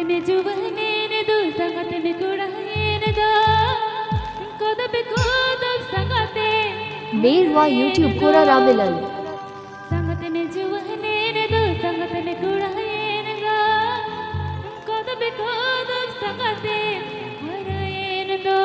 में जुवनेने दो संगत में कुड़ाएने दो कोदब कोदब संगते ಬೇರ್ವಾ ಯೂಟ್ಯೂಬ್ ಕೂಡ ರಾಬಿಲಲ್ संगत में जुवनेने दो संगत में कुड़ाएने दो कोदब कोदब संगते हराएने दो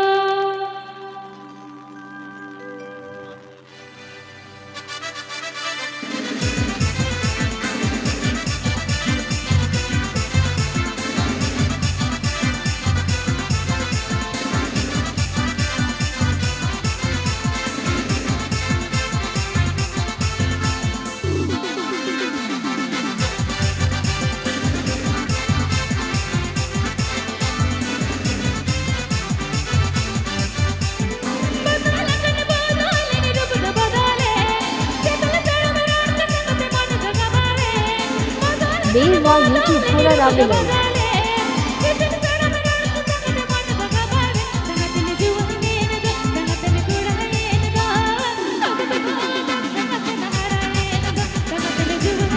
ಬೇರ್ವಾ ಯೂಟ್ಯೂಬ್ ಕೂಡ ರಾಬಿಲಲ್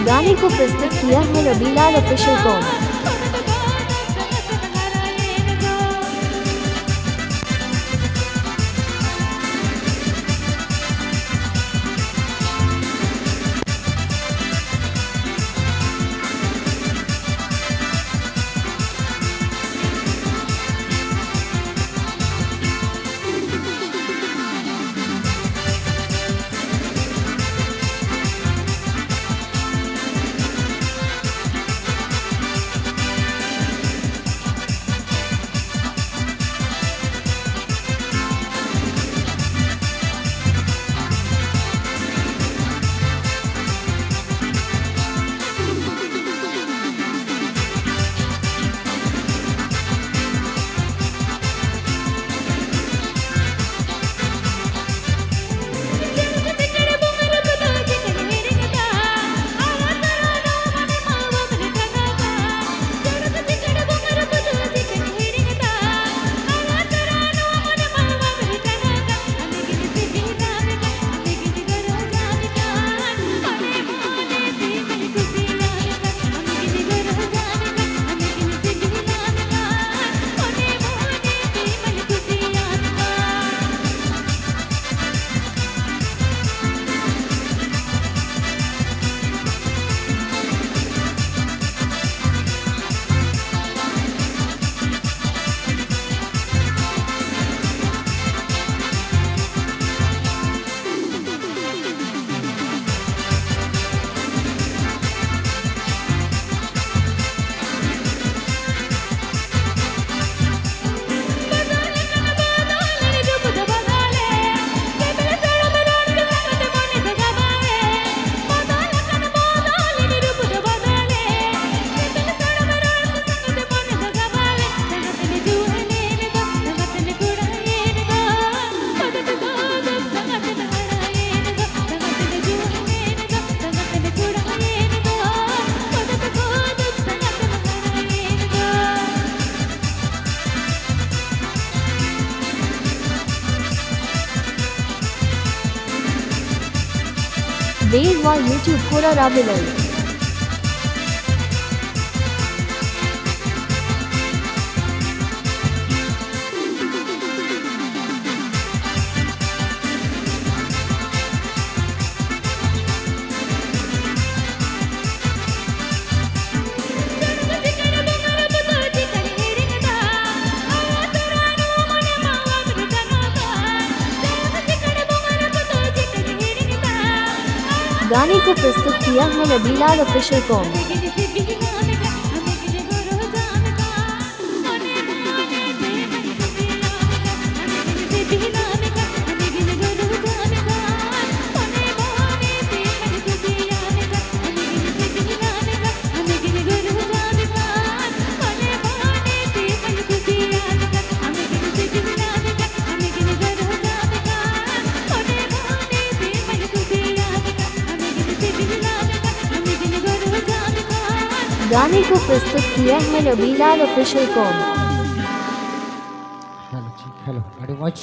गाने को प्रस्तुत किया है रबीलाल ऑफिशियल कॉम। ಬೇರ್ವಾ ಯೂಟ್ಯೂಬ್ ಕೂಡ ರಾಬಿಲಲ್ गाने को प्रस्तुत किया है रबीलाल ऑफिशियल कॉम। गाने को प्रस्तुत किया है Rabilal official com. Hello, very much.